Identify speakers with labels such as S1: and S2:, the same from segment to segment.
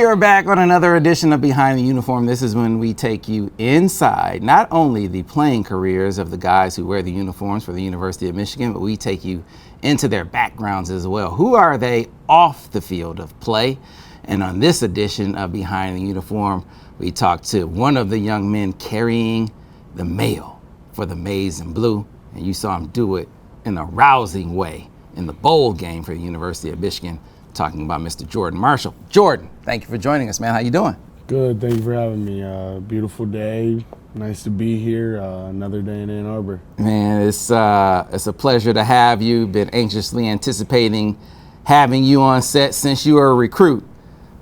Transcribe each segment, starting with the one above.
S1: are back on another edition of Behind the Uniform. This is when we take you inside not only the playing careers of the guys who wear the uniforms for the University of Michigan, but we take you into their backgrounds as well. Who are they off the field of play? And on this edition of Behind the Uniform, we talk to one of the young men carrying the mail for the Maize and Blue. And you saw him do it in a rousing way in the bowl game for the University of Michigan. Talking about Mr. Jordan Marshall. Jordan, thank you for joining us, man. How you doing?
S2: Good. Thank you for having me. Beautiful day. Nice to be here. Another day in Ann Arbor.
S1: Man, it's a pleasure to have you. Been anxiously anticipating having you on set since you were a recruit.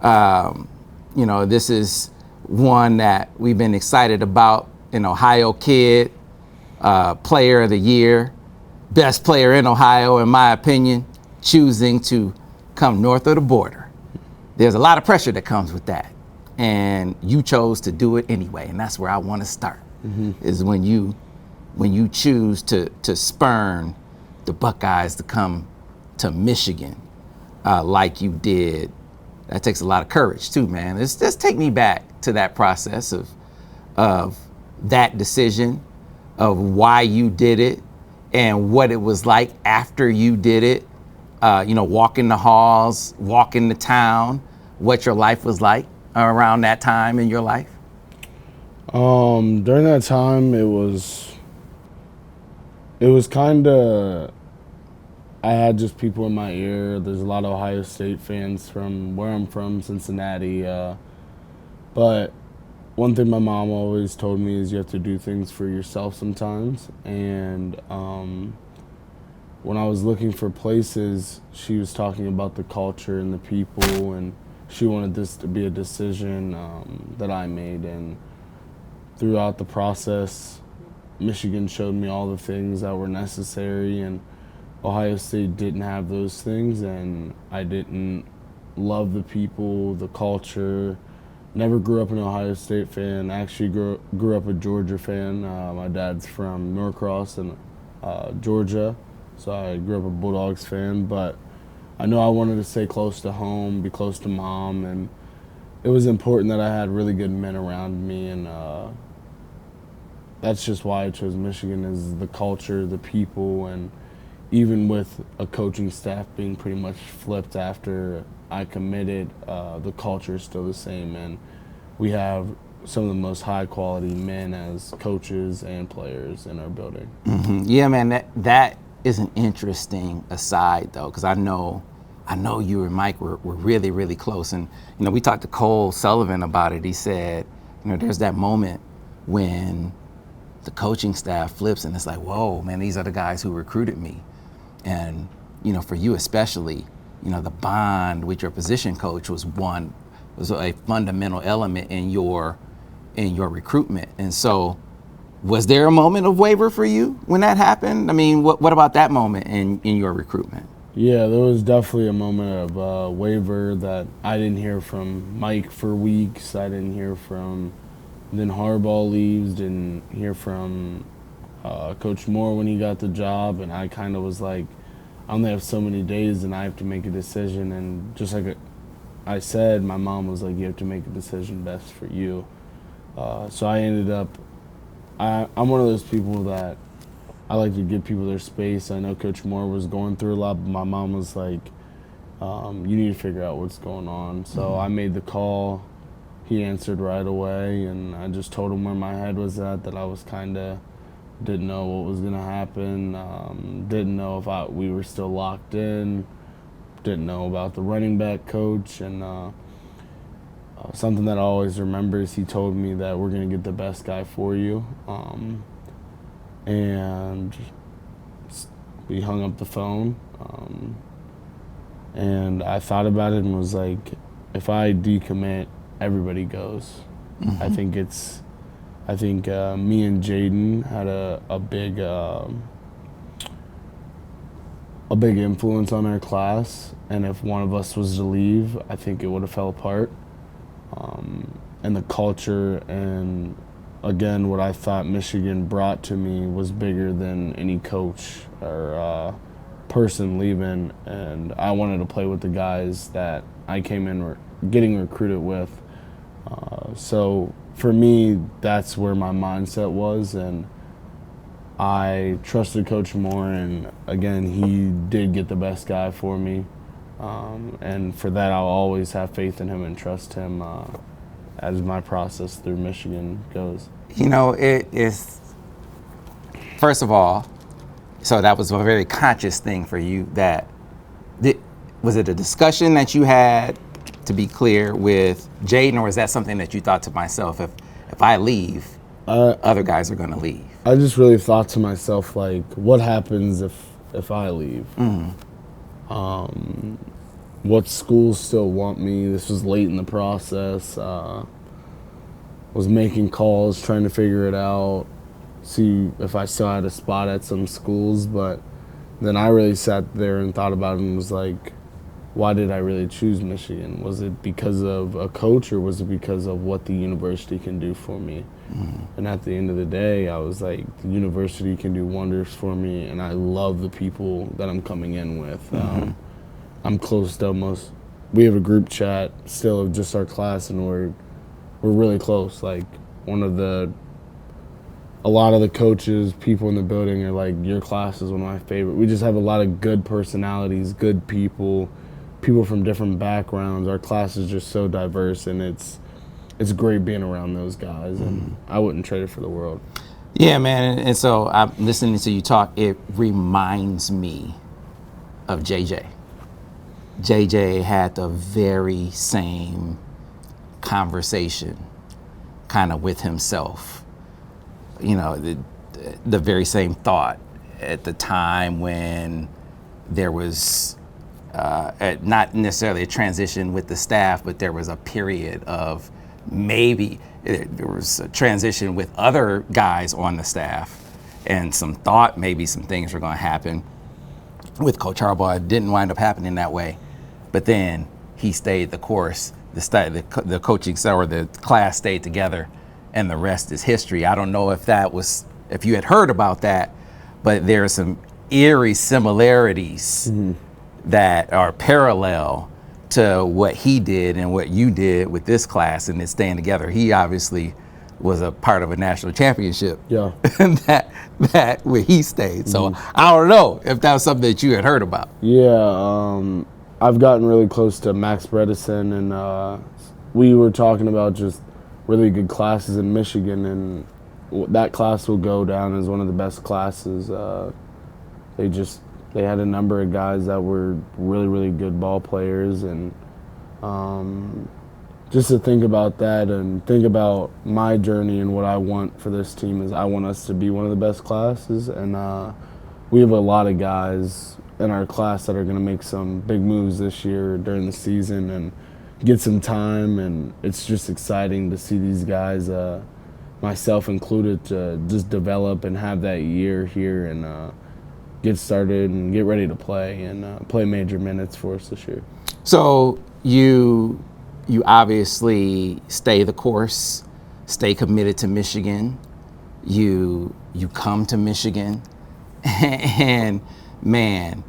S1: This is one that we've been excited about. An Ohio kid, player of the year, best player in Ohio, in my opinion, choosing to come north of the border. There's a lot of pressure that comes with that, and you chose to do it anyway, and that's where I want to start. Is when you choose to spurn the Buckeyes to come to Michigan like you did. That takes a lot of courage too, man. Just take me back to that process of that decision, of why you did it, and what it was like after you did it. Walking the halls, walking the town, what your life was like around that time in your life?
S2: During that time, it was kind of, I had just people in my ear. There's a lot of Ohio State fans from where I'm from, Cincinnati. But one thing my mom always told me is you have to do things for yourself sometimes. And when I was looking for places, she was talking about the culture and the people, and she wanted this to be a decision that I made. And throughout the process, Michigan showed me all the things that were necessary, and Ohio State didn't have those things, and I didn't love the people, the culture. Never grew up an Ohio State fan. Actually grew up a Georgia fan. My dad's from Norcross in Georgia. So I grew up a Bulldogs fan, but I know I wanted to stay close to home, be close to mom, and it was important that I had really good men around me, and that's just why I chose Michigan, is the culture, the people, and even with a coaching staff being pretty much flipped after I committed, the culture is still the same, and we have some of the most high-quality men as coaches and players in our building.
S1: Mm-hmm. Yeah, man, that is an interesting aside, though, because I know you and Mike were really, really close. And, we talked to Cole Sullivan about it. He said, there's that moment when the coaching staff flips and it's like, whoa, man, these are the guys who recruited me. And, for you especially, the bond with your position coach was a fundamental element in your recruitment. And so, was there a moment of waver for you when that happened? I mean, what about that moment in your recruitment?
S2: Yeah, there was definitely a moment of waver that I didn't hear from Mike for weeks. I didn't hear from, then Harbaugh leaves, didn't hear from Coach Moore when he got the job, and I kind of was like, I only have so many days and I have to make a decision. And just like I said, my mom was like, you have to make a decision best for you. So I ended up, I'm one of those people that I like to give people their space. I know Coach Moore was going through a lot, but my mom was like, you need to figure out what's going on. So I made the call. He answered right away, and I just told him where my head was at, that I was kind of didn't know what was going to happen, didn't know if we were still locked in, didn't know about the running back coach, and something that I always remember is he told me that we're going to get the best guy for you. And we hung up the phone. And I thought about it and was like, if I decommit, everybody goes. Mm-hmm. I think me and Jaden had a big influence on our class. And if one of us was to leave, I think it would have fell apart. And the culture and, again, what I thought Michigan brought to me was bigger than any coach or person leaving. And I wanted to play with the guys that I came in getting recruited with. So for me, that's where my mindset was, and I trusted Coach Moore, and again, he did get the best guy for me. And for that, I'll always have faith in him and trust him as my process through Michigan goes.
S1: You know, it is, first of all, so that was a very conscious thing for you. Was it a discussion that you had, to be clear, with Jaden, or is that something that you thought to myself, if I leave, other guys are going to leave?
S2: I just really thought to myself, like, what happens if I leave? What schools still want me? This was late in the process. Was making calls, trying to figure it out, see if I still had a spot at some schools. But then I really sat there and thought about it and was like, why did I really choose Michigan? Was it because of a coach, or was it because of what the university can do for me? And at the end of the day, I was like, the university can do wonders for me, and I love the people that I'm coming in with. I'm close to almost, we have a group chat still of just our class, and we're really close. Like, a lot of the coaches, people in the building are like, your class is one of my favorite. We just have a lot of good personalities, good people from different backgrounds. Our class is just so diverse, and it's great being around those guys, and I wouldn't trade it for the world.
S1: Yeah, man. And so I'm listening to you talk. It reminds me of JJ. JJ had the very same conversation kind of with himself. You know, the very same thought at the time when there was not necessarily a transition with the staff, but there was a period of maybe there was a transition with other guys on the staff, and some thought maybe some things were going to happen with Coach Harbaugh. It didn't wind up happening that way, but then he stayed the course. The coaching or the class stayed together, and the rest is history. I don't know if you had heard about that, but there are some eerie similarities that are parallel to what he did and what you did with this class and it staying together. He obviously was a part of a national championship.
S2: Yeah.
S1: that where he stayed. So I don't know if that was something that you had heard about.
S2: Yeah, I've gotten really close to Max Bredeson, and we were talking about just really good classes in Michigan, and that class will go down as one of the best classes. They had a number of guys that were really, really good ball players, and just to think about that and think about my journey and what I want for this team is I want us to be one of the best classes, and we have a lot of guys in our class that are going to make some big moves this year during the season and get some time, and it's just exciting to see these guys, myself included, to just develop and have that year here and get started and get ready to play and play major minutes for us this year.
S1: So you obviously stay the course, stay committed to Michigan. You come to Michigan, and man,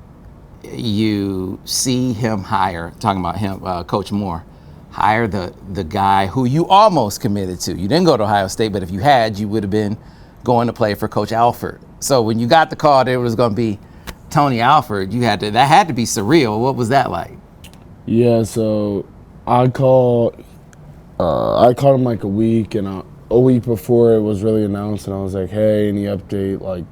S1: you see him hire, talking about him, Coach Moore, hire the guy who you almost committed to. You didn't go to Ohio State, but if you had, you would have been going to play for Coach Alford. So when you got the call that it was going to be Tony Alford, that had to be surreal. What was that like?
S2: Yeah, so I called him like a week before it was really announced, and I was like, hey, any update? Like,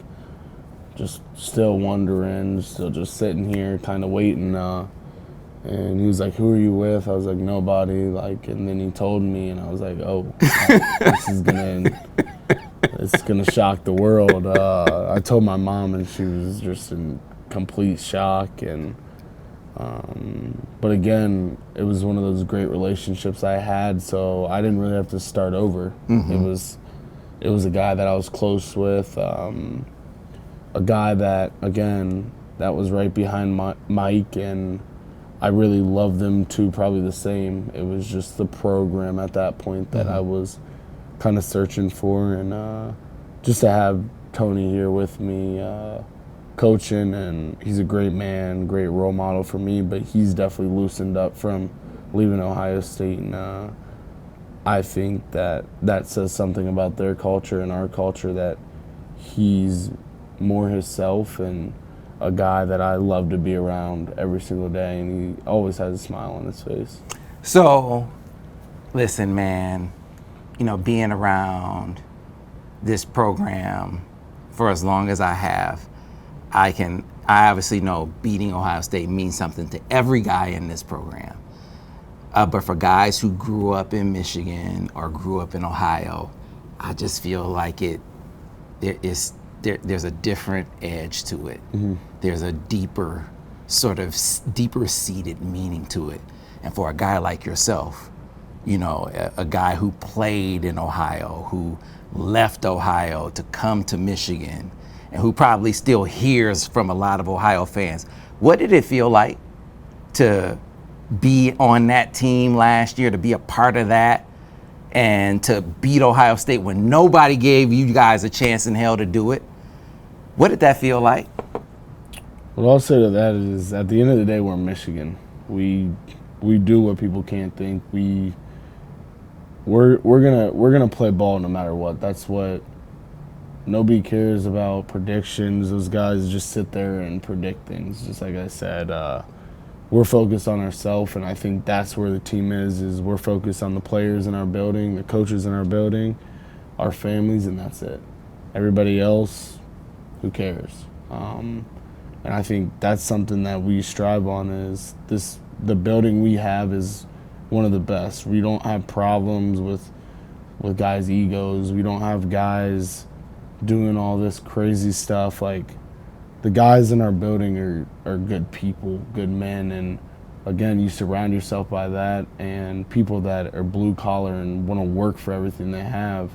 S2: just still wondering, still just sitting here kind of waiting. And he was like, who are you with? I was like, nobody. Like, and then he told me, and I was like, oh, it's gonna shock the world. I told my mom, and she was just in complete shock. And but again, it was one of those great relationships I had, so I didn't really have to start over. It was a guy that I was close with, a guy that, again, that was right behind Mike, and I really loved them too, probably the same. It was just the program at that point that I was kind of searching for, and just to have Tony here with me coaching, and he's a great man, great role model for me, but he's definitely loosened up from leaving Ohio State, and I think that says something about their culture and our culture, that he's more himself and a guy that I love to be around every single day, and he always has a smile on his face.
S1: So, listen, man, being around this program for as long as I have, I obviously know beating Ohio State means something to every guy in this program. But for guys who grew up in Michigan or grew up in Ohio, I just feel like there's a different edge to it. Mm-hmm. There's a deeper seated meaning to it. And for a guy like yourself, a guy who played in Ohio, who left Ohio to come to Michigan, and who probably still hears from a lot of Ohio fans, what did it feel like to be on that team last year, to be a part of that, and to beat Ohio State when nobody gave you guys a chance in hell to do it? What did that feel like?
S2: What I'll say to that is, at the end of the day, we're Michigan. We do what people can't think. We're gonna play ball no matter what. That's what nobody cares about. Predictions. Those guys just sit there and predict things. Just like I said, we're focused on ourselves, and I think that's where the team is we're focused on the players in our building, the coaches in our building, our families, and that's it. Everybody else, who cares? And I think that's something that we strive on, is the building we have is one of the best. We don't have problems with guys' egos. We don't have guys doing all this crazy stuff. Like, the guys in our building are good people, good men, and again, you surround yourself by that and people that are blue collar and want to work for everything they have.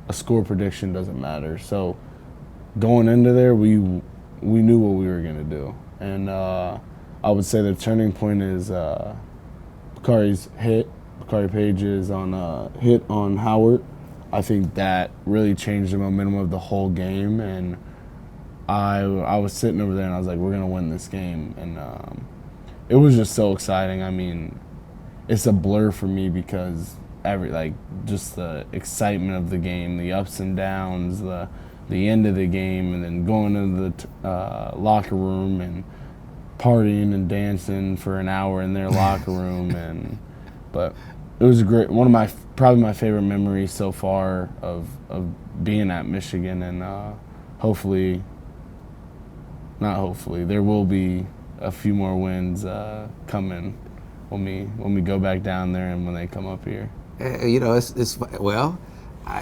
S2: A score prediction doesn't matter. So going into there, we knew what we were going to do, and I would say the turning point is Buckeyes hit. Buckeye Page's hit on Howard. I think that really changed the momentum of the whole game, and I was sitting over there and I was like, we're gonna win this game, and it was just so exciting. I mean, it's a blur for me because just the excitement of the game, the ups and downs, the end of the game, and then going into the locker room and partying and dancing for an hour in their locker room, but it was great. Probably my favorite memory so far of being at Michigan, and there will be a few more wins coming when we go back down there and when they come up here.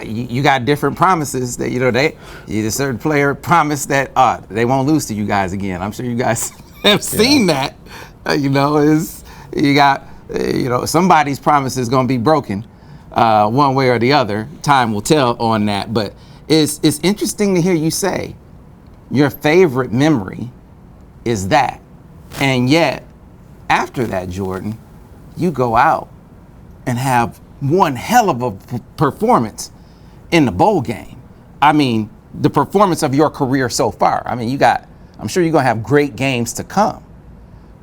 S1: You got different promises that a certain player promised that they won't lose to you guys again. I'm sure you guys have seen that. You got somebody's promise is going to be broken one way or the other. Time will tell on that. But it's interesting to hear you say your favorite memory is that. And yet, after that, Jordan, you go out and have one hell of a performance in the bowl game. I mean, the performance of your career so far. I mean, I'm sure you're going to have great games to come.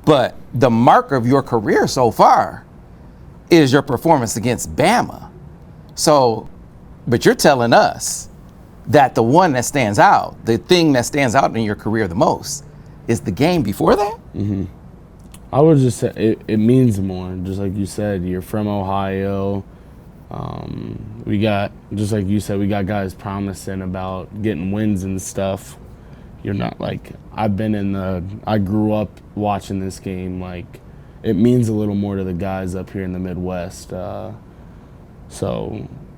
S1: But the mark of your career so far is your performance against Bama. So, but you're telling us that the one that stands out, the thing that stands out in your career the most, is the game before that?
S2: Mm-hmm. I would just say it means more. Just like you said, you're from Ohio. We got, just like you said, we got guys promising about getting wins and stuff. You're not like, I grew up watching this game. Like, it means a little more to the guys up here in the Midwest. So,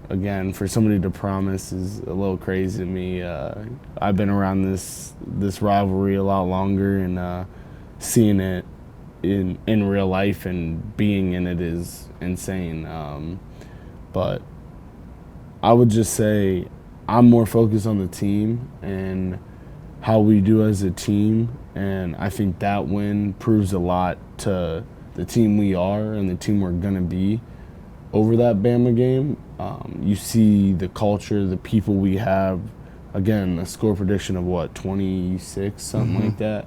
S2: again, for somebody to promise is a little crazy to me. I've been around this rivalry a lot longer, and seeing it in real life and being in it is insane. But I would just say I'm more focused on the team and how we do as a team, and I think that win proves a lot to the team we are and the team we're going to be over that Bama game. You see the culture, the people we have. Again, a score prediction of 26, something like that.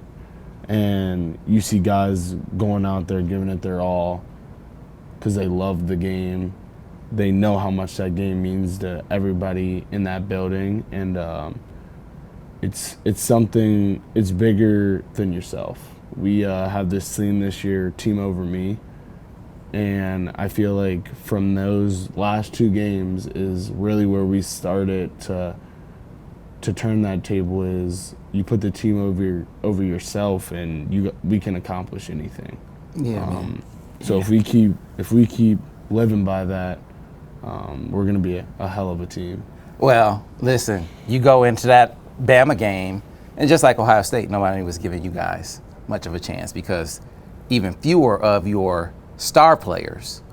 S2: And you see guys going out there giving it their all. because they love the game. They know how much that game means to everybody in that building, and it's something. It's bigger than yourself. We have this theme this year, Team Over Me, and I feel like from those last 2 games is really where we started to turn that table. Is you put the team over yourself, and we can accomplish anything.
S1: Yeah, man.
S2: So if we keep living by that, we're gonna be a hell of a team.
S1: Well, listen, you go into that Bama game, and just like Ohio State, nobody was giving you guys much of a chance because even fewer of your star players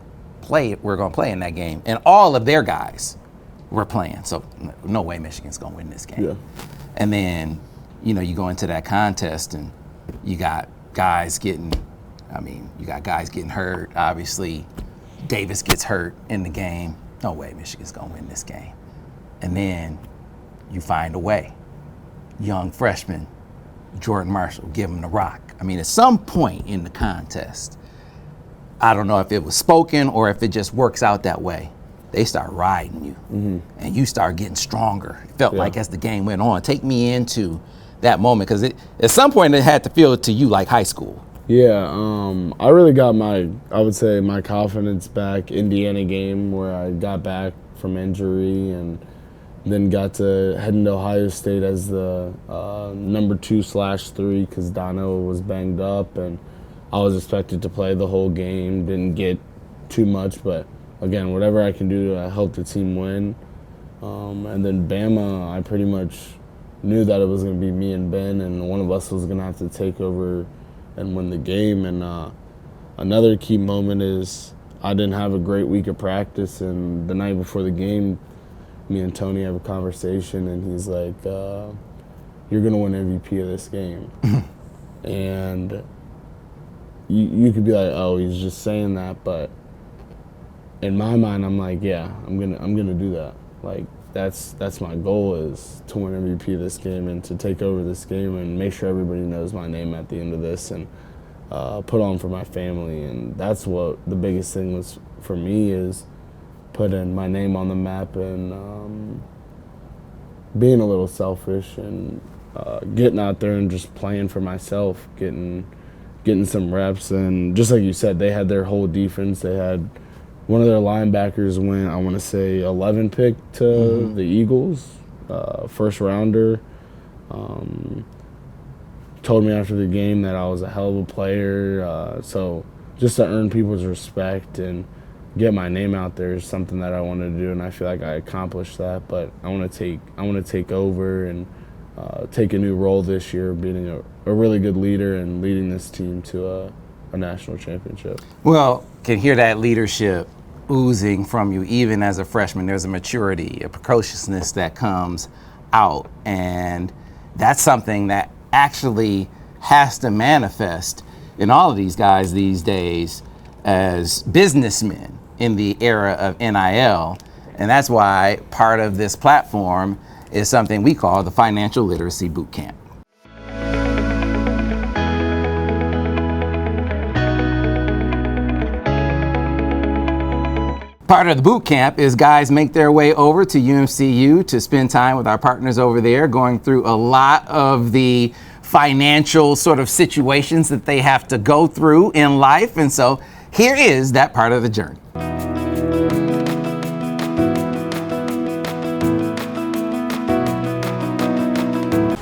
S1: were going to play in that game, and all of their guys were playing. So no way Michigan's going to win this game.
S2: Yeah.
S1: And then, you go into that contest, and you got guys getting hurt. Obviously, Davis gets hurt in the game. No way Michigan's going to win this game. And then you find a way. Young freshman, Jordan Marshall, give him the rock. I mean, at some point in the contest, I don't know if it was spoken or if it just works out that way, they start riding you, and you start getting stronger. It felt like as the game went on. Take me into that moment, because at some point it had to feel to you like high school.
S2: Yeah, I really got my confidence back Indiana game, where I got back from injury and then got to head into Ohio State as the number 2/3 because Dono was banged up, and I was expected to play the whole game. Didn't get too much, but again, whatever I can do to help the team win. And then Bama, I pretty much knew that it was going to be me and Ben, and one of us was going to have to take over and win the game. And another key moment is I didn't have a great week of practice, and the night before the game, me and Tony have a conversation, and he's like, you're going to win MVP of this game. And you could be like, oh, he's just saying that, but in my mind, I'm like, yeah, I'm gonna do that. Like, that's my goal, is to win MVP of this game and to take over this game and make sure everybody knows my name at the end of this, and put on for my family. And that's what the biggest thing was for me, is putting my name on the map and being a little selfish and getting out there and just playing for myself, getting some reps. And just like you said, they had their whole defense. They had one of their linebackers went, I want to say, 11 pick to the Eagles, first rounder. Told me after the game that I was a hell of a player. So just to earn people's respect and get my name out there is something that I wanted to do, and I feel like I accomplished that. But I want to take over and take a new role this year, being a really good leader and leading this team to a national championship.
S1: Well, can hear that leadership oozing from you even as a freshman. There's a maturity, a precociousness that comes out, and that's something that actually has to manifest in all of these guys these days as businessmen in the era of NIL. And that's why part of this platform is something we call the Financial Literacy Bootcamp. Part of the boot camp is guys make their way over to UMCU to spend time with our partners over there, going through a lot of the financial sort of situations that they have to go through in life. And so here is that part of the journey.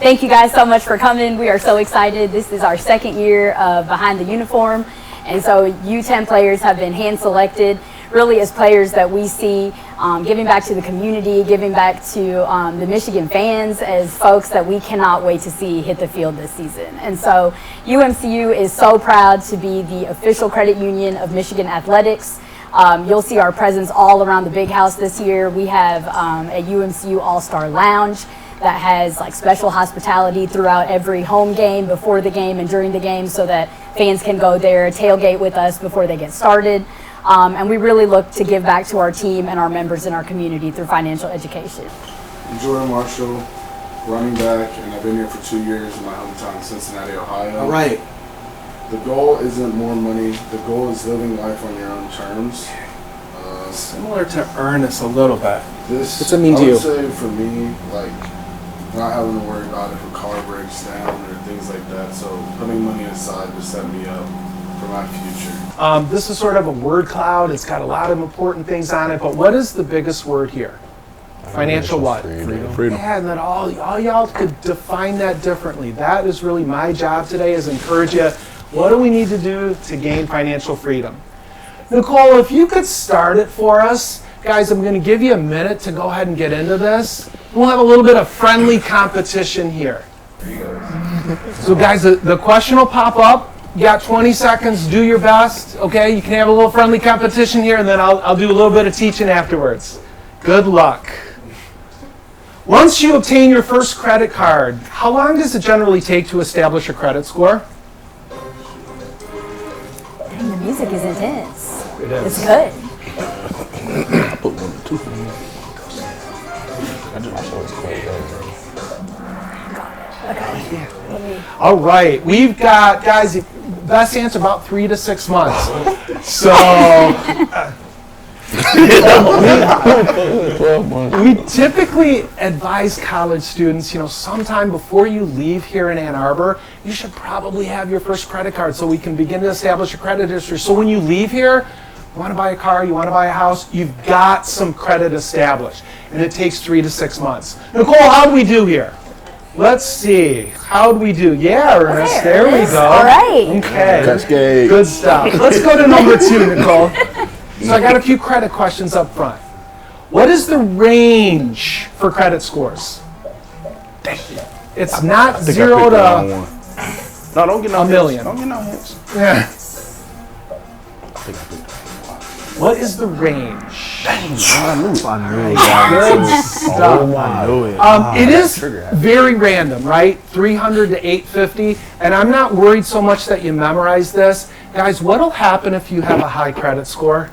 S3: Thank you guys so much for coming. We are so excited. This is our second year of Behind the Uniform. And so U10 players have been hand selected really as players that we see giving back to the community, giving back to the Michigan fans as folks that we cannot wait to see hit the field this season. And so UMCU is so proud to be the official credit union of Michigan Athletics. You'll see our presence all around the big house this year. We have a UMCU All-Star Lounge that has like special hospitality throughout every home game, before the game and during the game, so that fans can go there, tailgate with us before they get started. And we really look to give back to our team and our members in our community through financial education.
S4: I'm Jordan Marshall, running back, and I've been here for 2 years in my hometown, Cincinnati, Ohio.
S1: All right.
S4: The goal isn't more money. The goal is living life on your own terms.
S5: Similar to Ernest a little bit.
S4: This,
S5: What's it mean to
S4: I
S5: you?
S4: would say for me, like, not having to worry about if a car breaks down or things like that. So putting money aside to set me up for my future.
S5: This is sort of a word cloud. It's got a lot of important things on it, but what is the biggest word here? Financial what?
S2: Freedom.
S5: Yeah, and then all y'all could define that differently. That is really my job today, is encourage you. What do we need to do to gain financial freedom? Nicole, if you could start it for us. Guys, I'm going to give you a minute to go ahead and get into this. We'll have a little bit of friendly competition here. So guys, the question will pop up. You got 20 seconds, do your best. Okay, you can have a little friendly competition here, and then I'll do a little bit of teaching afterwards. Good luck. Once you obtain your first credit card, how long does it generally take to establish a credit score?
S3: Dang, the music is intense.
S5: It is.
S3: It's good.
S5: All right, we've got, guys, best answer about 3 to 6 months. So, we typically advise college students, sometime before you leave here in Ann Arbor, you should probably have your first credit card so we can begin to establish a credit history. So when you leave here, you want to buy a car, you want to buy a house, you've got some credit established. And it takes 3 to 6 months. Nicole, how do we do here? Let's see. How do we do? Yeah, Ernest,
S3: Okay,
S5: there we
S3: Ernest,
S5: go.
S3: all right.
S5: Okay.
S2: Cascade.
S5: Good stuff. Let's go to number 2, Nicole. So I got a few credit questions up front. What is the range for credit scores? It's not 0 to
S2: No, don't get no
S5: a million.
S2: Don't get no hints.
S5: Yeah. What is the range?
S2: I knew
S5: Good stuff. It is very random, right? 300 to 850. And I'm not worried so much that you memorize this. Guys, what'll happen if you have a high credit score?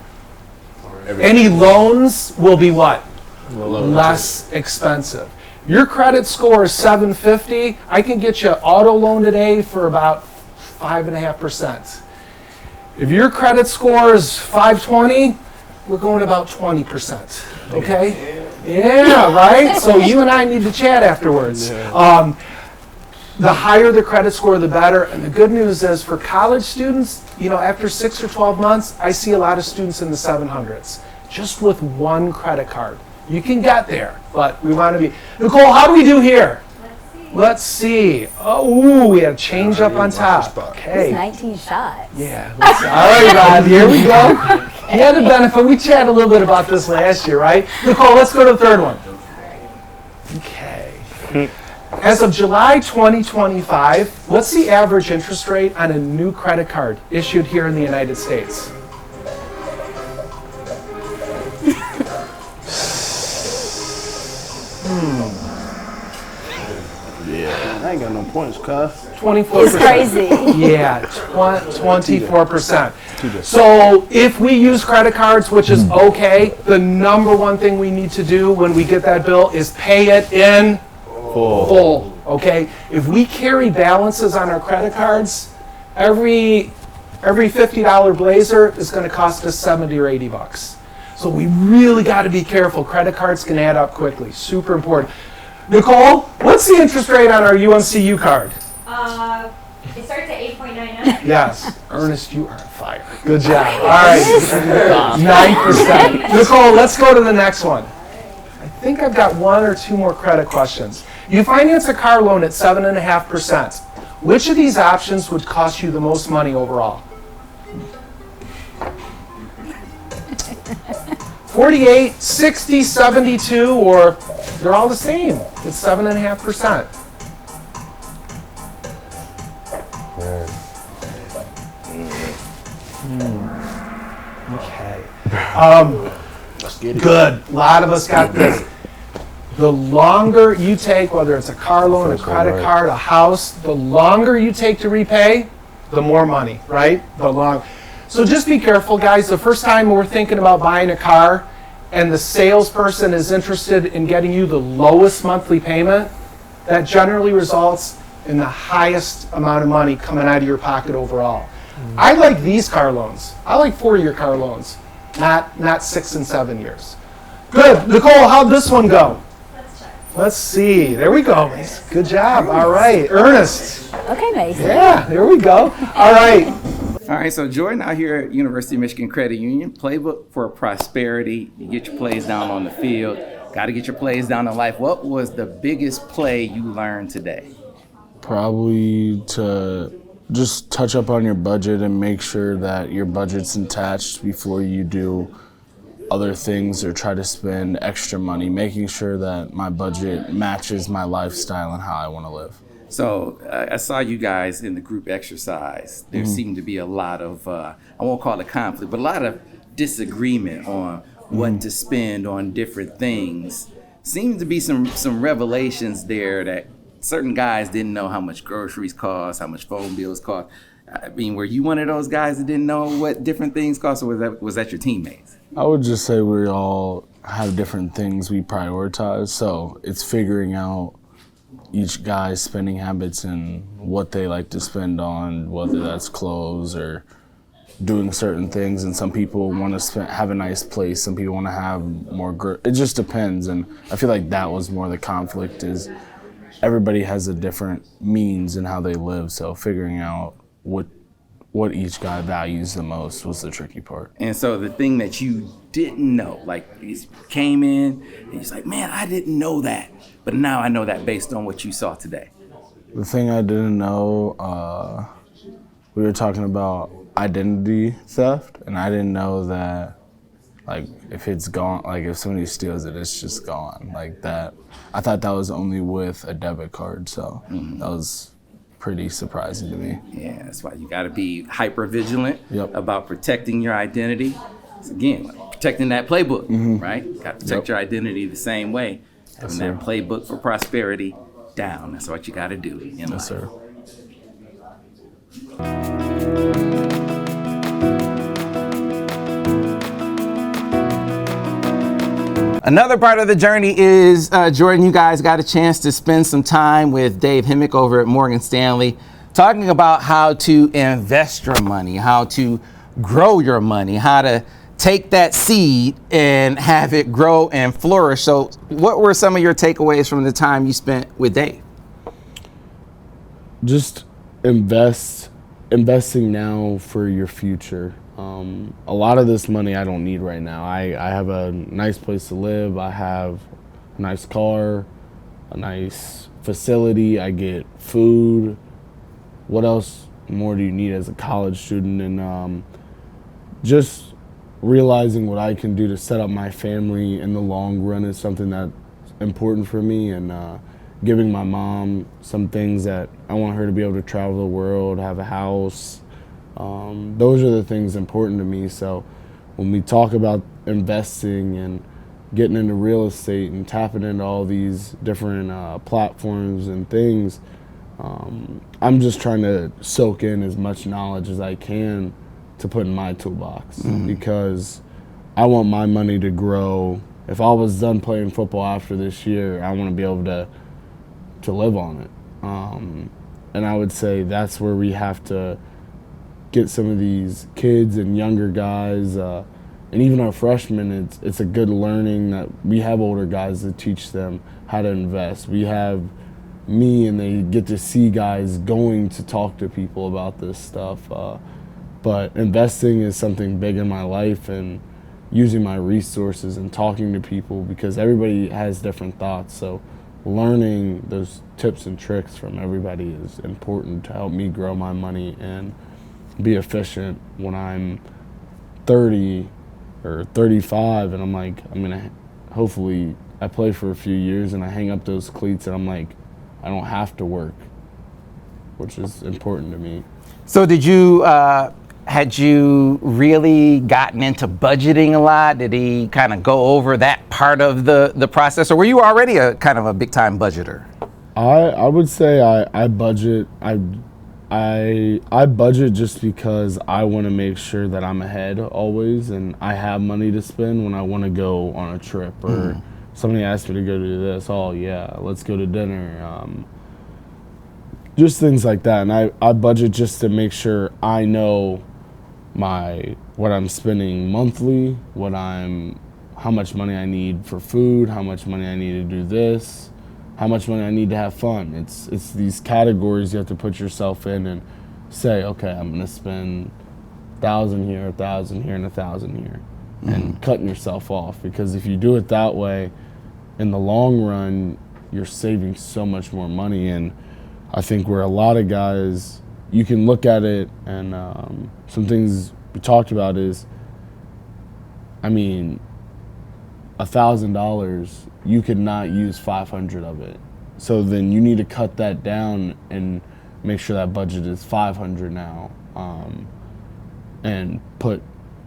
S5: Any loans will be what? Less expensive. Your credit score is 750. I can get you an auto loan today for about 5.5%. If your credit score is 520, we're going about 20%. Okay? Yeah, right? So you and I need to chat afterwards. The higher the credit score, the better. And the good news is for college students, after 6 or 12 months, I see a lot of students in the 700s, just with one credit card. You can get there, but we want to be. Nicole, how do we do here? Let's see. Oh, we had a change up on top. Okay.
S3: 19 shots.
S5: Yeah. All right, Rod, here we go. You had a benefit. We chatted a little bit about this last year, right? Nicole, let's go to the third one. Okay. As of July 2025, what's the average interest rate on a new credit card issued here in the United States?
S2: Yeah, I ain't got no points, cuz.
S5: 24%.
S3: It's crazy.
S5: Yeah, 24%. So if we use credit cards, which is okay, the number one thing we need to do when we get that bill is pay it in full. Okay? If we carry balances on our credit cards, every $50 Blazer is going to cost us 70 or 80 bucks. So we really got to be careful. Credit cards can add up quickly. Super important. Nicole, what's the interest rate on our UMCU card?
S6: It starts at 8.99.
S5: Yes. Ernest, you are on fire. Good job. All right. 9%. Nicole, let's go to the next one. I think I've got 1 or 2 more credit questions. You finance a car loan at 7.5%. Which of these options would cost you the most money overall? 48, 60, 72, or they're all the same. It's 7.5%. Okay.
S2: Let's get it.
S5: Good. A lot of us got this. The longer you take, whether it's a car loan, a credit card, a house, the longer you take to repay, the more money, right? So just be careful, guys. The first time we're thinking about buying a car and the salesperson is interested in getting you the lowest monthly payment, that generally results and the highest amount of money coming out of your pocket overall. I like these car loans. I like 4-year car loans, not 6 and 7 years. Good. Nicole, how'd this one go?
S6: Let's check.
S5: Let's see. There we go, Mace. Good job. All right. Ernest.
S3: Okay, Mason.
S5: Yeah, there we go. All right.
S1: All right, so Jordan out here at University of Michigan Credit Union, Playbook for Prosperity. You get your plays down on the field. Got to get your plays down in life. What was the biggest play you learned today?
S2: Probably to just touch up on your budget and make sure that your budget's attached before you do other things or try to spend extra money, making sure that my budget matches my lifestyle and how I want to live.
S1: So I saw you guys in the group exercise. There seemed to be a lot of, I won't call it conflict, but a lot of disagreement on what to spend on different things. Seemed to be some revelations there that certain guys didn't know how much groceries cost, how much phone bills cost. I mean, were you one of those guys that didn't know what different things cost, or was that your teammates?
S2: I would just say we all have different things we prioritize, so it's figuring out each guy's spending habits and what they like to spend on, whether that's clothes or doing certain things. And some people want to have a nice place, some people want to have more. It just depends, and I feel like that was more the conflict, is everybody has a different means in how they live, so figuring out what each guy values the most was the tricky part.
S1: And so the thing that you didn't know, like you came in and you're like, man, I didn't know that, but now I know that based on what you saw today.
S2: The thing I didn't know, we were talking about identity theft, and I didn't know that, like, if it's gone, like if somebody steals it, it's just gone, like that. I thought that was only with a debit card, so that was pretty surprising to me.
S1: Yeah, that's why you got to be hyper vigilant
S2: Yep.
S1: about protecting your identity. So again, like protecting that playbook, right? Got to protect your identity the same way. Having that playbook for prosperity down. That's what you got to do. In life.
S2: Yes, sir.
S1: Another part of the journey is, Jordan, you guys got a chance to spend some time with Dave Himich over at Morgan Stanley, talking about how to invest your money, how to grow your money, how to take that seed and have it grow and flourish. So what were some of your takeaways from the time you spent with Dave?
S2: Just investing now for your future. A lot of this money I don't need right now. I have a nice place to live. I have a nice car, a nice facility. I get food. What else more do you need as a college student? And just realizing what I can do to set up my family in the long run is something that's important for me. And giving my mom some things that I want her to be able to travel the world, have a house. Those are the things important to me. So when we talk about investing and getting into real estate and tapping into all these different platforms and things, I'm just trying to soak in as much knowledge as I can to put in my toolbox, because I want my money to grow. If I was done playing football after this year, I want to be able to live on it. And I would say that's where we have to get some of these kids and younger guys, and even our freshmen, it's a good learning that we have older guys that teach them how to invest. We have me, and they get to see guys going to talk to people about this stuff. But investing is something big in my life, and using my resources and talking to people, because everybody has different thoughts. So learning those tips and tricks from everybody is important to help me grow my money and be efficient when I'm 30 or 35, and I'm like, hopefully I play for a few years and I hang up those cleats and I'm like, I don't have to work, which is important to me.
S1: So did you, had you really gotten into budgeting a lot? Did he kind of go over that part of the process, or were you already a kind of a big time budgeter?
S2: I would say I budget. I budget just because I want to make sure that I'm ahead always, and I have money to spend when I want to go on a trip, or somebody asks me to go do this. Oh yeah, let's go to dinner. just things like that. And I budget just to make sure I know what I'm spending monthly, how much money I need for food, how much money I need to do this, how much money I need to have fun. It's these categories you have to put yourself in and say, okay, I'm going to spend 1,000 here, 1,000 here, and 1,000 here, and cutting yourself off. Because if you do it that way, in the long run, you're saving so much more money. And I think where a lot of guys, you can look at it, and some things we talked about is, I mean, $1,000, you could not use 500 of it. So then you need to cut that down and make sure that budget is 500 now, and put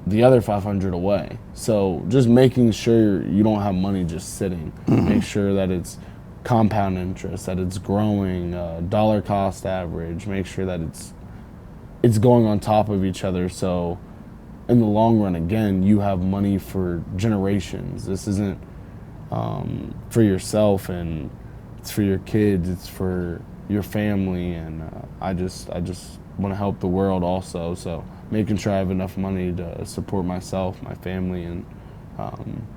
S2: the other 500 away. So just making sure you don't have money just sitting. Make sure that it's compound interest, that it's growing, dollar cost average. Make sure that it's going on top of each other. So in the long run, again, you have money for generations. This isn't for yourself, and it's for your kids. It's for your family, and I just want to help the world also. So making sure I have enough money to support myself, my family, and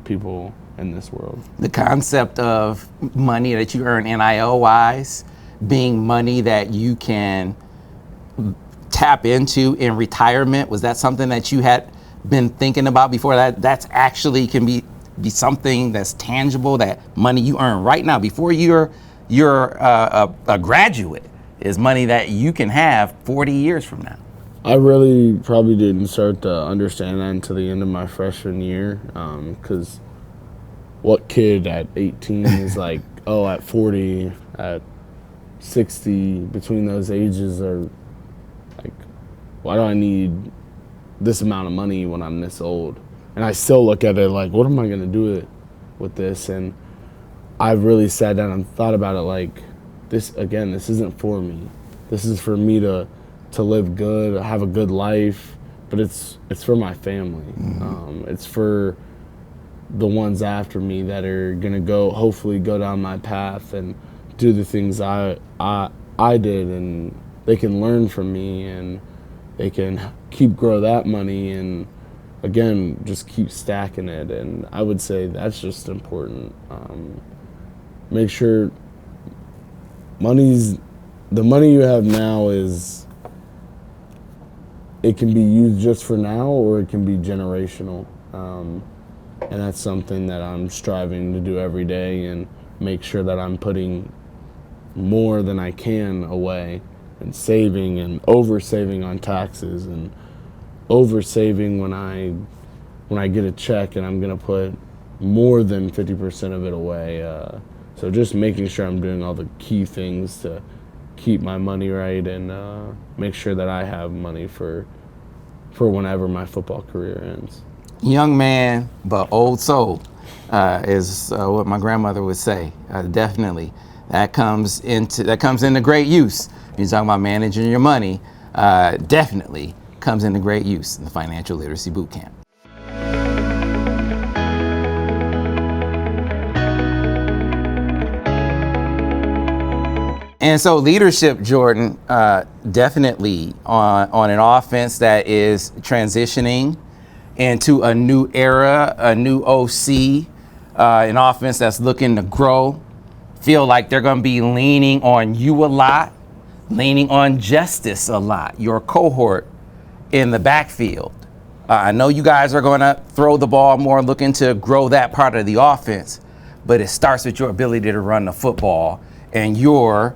S2: people in this world.
S1: The concept of money that you earn NIL-wise being money that you can tap into in retirement, was that something that you had been thinking about before? That's actually can be something that's tangible, that money you earn right now before you're a graduate is money that you can have 40 years from now.
S2: I really probably didn't start to understand that until the end of my freshman year, because what kid at 18 is like, oh, at 40, at 60, between those ages are like, why do I need this amount of money when I'm this old? And I still look at it like, what am I going to do with this? And I've really sat down and thought about it like, this isn't for me. This is for me to live good, have a good life, but it's for my family. It's for the ones after me that are gonna hopefully go down my path and do the things I did, and they can learn from me, and they can grow that money, and again, just keep stacking it. And I would say that's just important. Make sure the money you have now it can be used just for now, or it can be generational. And that's something that I'm striving to do every day, and make sure that I'm putting more than I can away, and saving and over-saving on taxes, and over-saving when I get a check and I'm gonna put more than 50% of it away. So just making sure I'm doing all the key things to keep my money right, and make sure that I have money for whenever my football career ends.
S1: Young man, but old soul, is what my grandmother would say. Definitely, that comes into great use. You're talking about managing your money. Definitely comes into great use in the Financial Literacy Bootcamp. And so leadership, Jordan, definitely on an offense that is transitioning into a new era, a new OC, an offense that's looking to grow, feel like they're going to be leaning on you a lot, leaning on Justice a lot, your cohort in the backfield. I know you guys are going to throw the ball more, looking to grow that part of the offense, but it starts with your ability to run the football, and you're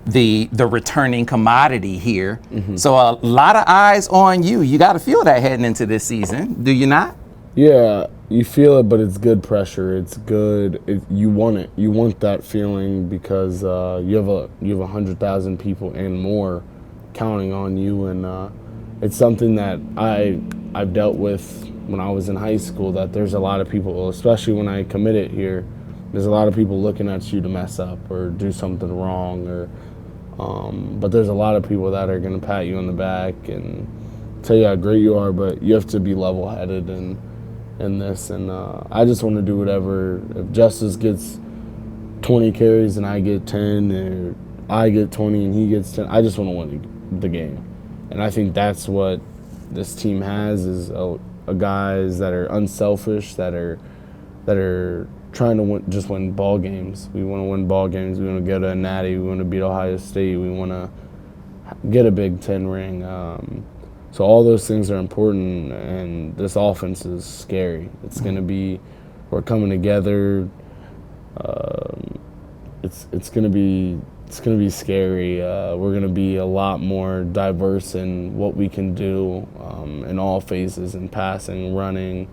S1: the returning commodity here. So a lot of eyes on you. You got to feel that heading into this season, do you not?
S2: Yeah, you feel it, but it's good pressure. It's good. You want it. You want that feeling, because you have 100,000 people and more counting on you, and it's something that I've dealt with when I was in high school. That there's a lot of people, especially when I committed here, there's a lot of people looking at you to mess up or do something wrong, or but there's a lot of people that are going to pat you on the back and tell you how great you are, but you have to be level-headed in this. And I just want to do whatever. If Justice gets 20 carries and I get 10, I get 20 and he gets 10. I just want to win the game. And I think that's what this team has is guys that are unselfish, that are trying to just win ball games. We want to win ball games. We want to go to a natty. We want to beat Ohio State. We want to get a Big Ten ring. So all those things are important, and this offense is scary. It's going to be, we're coming together. It's going to be scary. We're going to be a lot more diverse in what we can do in all phases, in passing, running,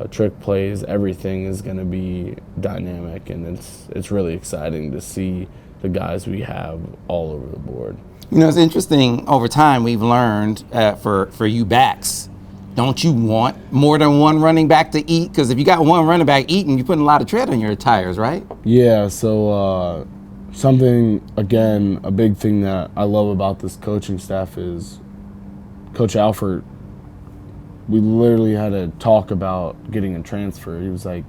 S2: trick plays. Everything is going to be dynamic, and it's really exciting to see the guys we have all over the board.
S1: You know, it's interesting. Over time, we've learned for you backs, don't you want more than one running back to eat? Because if you got one running back eating, you're putting a lot of tread on your tires, right?
S2: Yeah, so something, again, a big thing that I love about this coaching staff is Coach Alford, we literally had to talk about getting a transfer. He was like,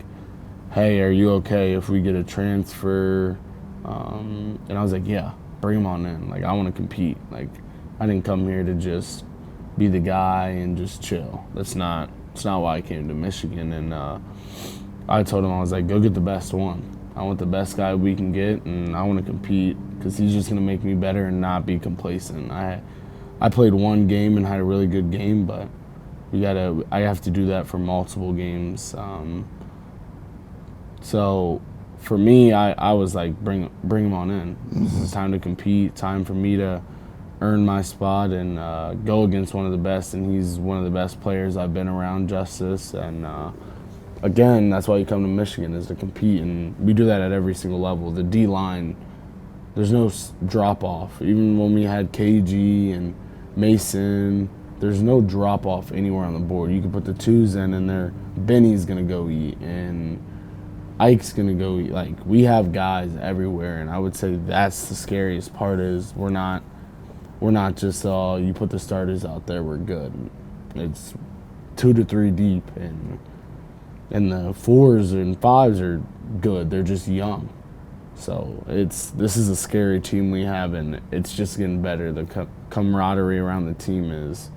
S2: hey, are you okay if we get a transfer? And I was like, yeah, bring him on in. Like, I want to compete. Like, I didn't come here to just be the guy and just chill. That's not why I came to Michigan. And I told him, I was like, go get the best one. I want the best guy we can get, and I want to compete because he's just going to make me better and not be complacent. I played one game and had a really good game, but I have to do that for multiple games. So for me, I was like, bring him on in. This is time to compete, time for me to earn my spot and go against one of the best, and he's one of the best players I've been around, Justice. And again, that's why you come to Michigan, is to compete, and we do that at every single level. The D-line, there's no drop-off. Even when we had KG and Mason, there's no drop-off anywhere on the board. You can put the twos in, and Benny's going to go eat, and Ike's going to go eat. Like, we have guys everywhere, and I would say that's the scariest part is we're not just, you put the starters out there, we're good. It's 2 to 3 deep, and the 4s and 5s are good. They're just young. So this is a scary team we have, and it's just getting better. The camaraderie around the team is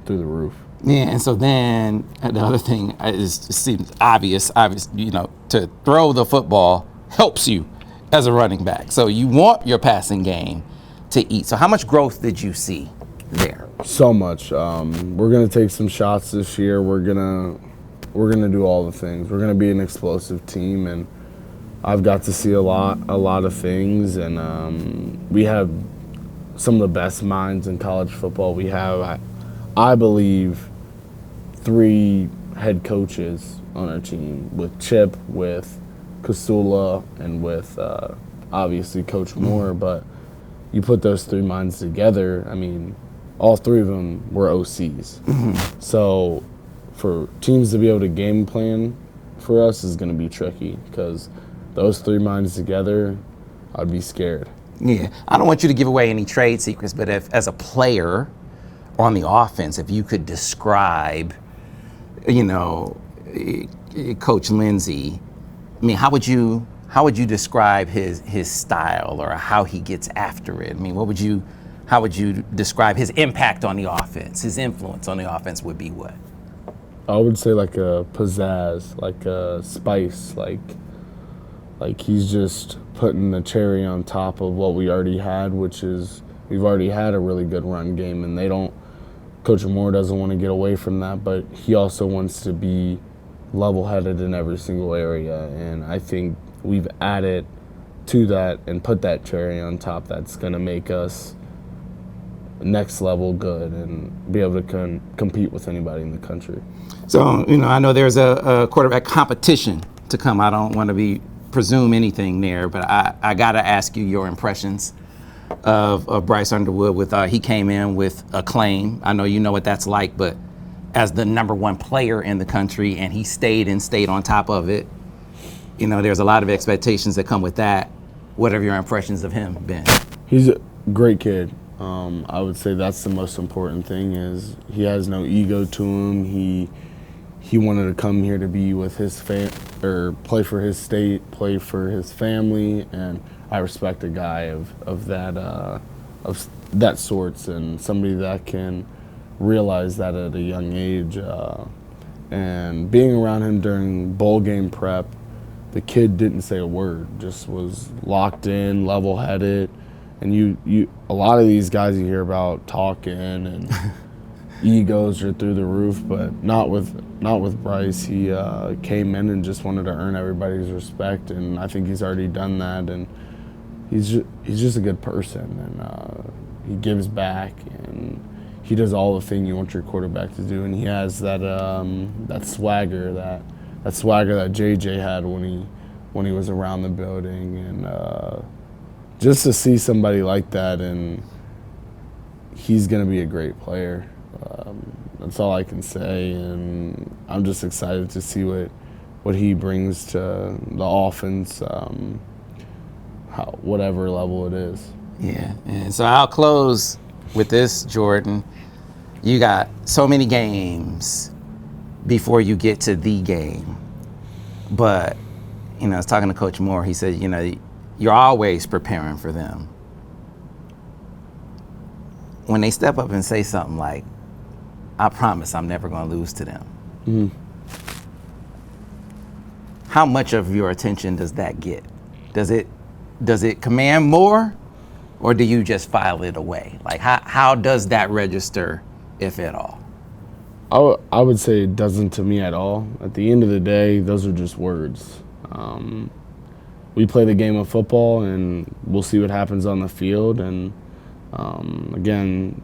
S2: through the roof.
S1: Yeah, and so then the other thing it seems obvious, you know, to throw the football helps you as a running back. So you want your passing game to eat. So how much growth did you see there?
S2: So much. We're gonna take some shots this year. We're gonna do all the things. We're gonna be an explosive team, and I've got to see a lot of things, and we have some of the best minds in college football. We have, I believe, 3 head coaches on our team, with Chip, with Kasula, and with obviously Coach Moore. But you put those 3 minds together, I mean, all 3 of them were OCs. Mm-hmm. So for teams to be able to game plan for us is going to be tricky, because those 3 minds together, I'd be scared.
S1: Yeah, I don't want you to give away any trade secrets, but if, as a player on the offense, if you could describe, you know, Coach Lindsey, I mean, how would you describe his style, or how he gets after it? I mean, how would you describe his impact on the offense? His influence on the offense would be what?
S2: I would say like a pizzazz, like a spice, like he's just putting the cherry on top of what we already had, which is we've already had a really good run game, and Coach Moore doesn't want to get away from that, but he also wants to be level-headed in every single area, and I think we've added to that and put that cherry on top that's going to make us next level good and be able to compete with anybody in the country.
S1: So, you know, I know there's a quarterback competition to come. I don't want to presume anything there, but I got to ask you your impressions of Bryce Underwood. He came in with acclaim. I know you know what that's like, but as the #1 player in the country, and he stayed on top of it, you know, there's a lot of expectations that come with that. What have your impressions of him been?
S2: He's a great kid. I would say that's the most important thing, is he has no ego to him. he wanted to come here to be with his or play for his state, play for his family, and I respect a guy of that sorts and somebody that can realize that at a young age. And being around him during bowl game prep, the kid didn't say a word, just was locked in, level-headed. And a lot of these guys you hear about talking and egos are through the roof, but not with Bryce. He came in and just wanted to earn everybody's respect, and I think he's already done that. And he's just a good person, and he gives back, and he does all the things you want your quarterback to do. And he has that swagger that JJ had when he was around the building, and just to see somebody like that, and he's going to be a great player. That's all I can say, and I'm just excited to see what he brings to the offense, whatever level it is.
S1: Yeah, and so I'll close with this, Jordan. You got so many games before you get to the game, but I was talking to Coach Moore. He said, you're always preparing for them. When they step up and say something like, I promise I'm never going to lose to them.
S2: Mm-hmm.
S1: How much of your attention does that get? Does it command more, or do you just file it away? Like, how does that register, if at all?
S2: I would say it doesn't to me at all. At the end of the day, those are just words. We play the game of football, and we'll see what happens on the field. And again,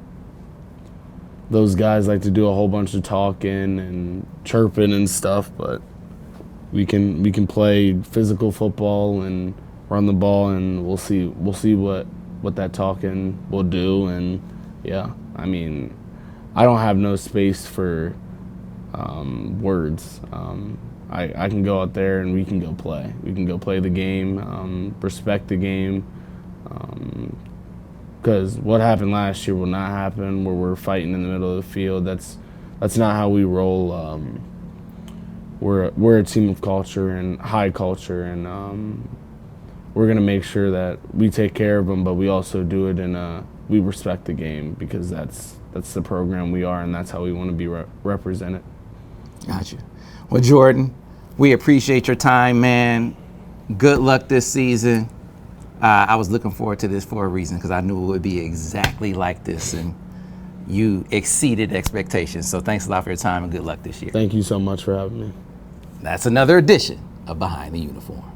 S2: those guys like to do a whole bunch of talking and chirping and stuff, but we can play physical football and run the ball, and we'll see what that talking will do. And yeah, I don't have no space for words. I can go out there and we can go play. We can go play the game, respect the game. Because what happened last year will not happen, where we're fighting in the middle of the field. That's not how we roll. We're a team of culture and high culture, and we're gonna make sure that we take care of them, but we also do it we respect the game, because that's the program we are, and that's how we want to be represented.
S1: Gotcha. Well, Jordan, we appreciate your time, man. Good luck this season. I was looking forward to this for a reason, because I knew it would be exactly like this, and you exceeded expectations. So thanks a lot for your time, and good luck this year.
S2: Thank you so much for having me.
S1: That's another edition of Behind the Uniform.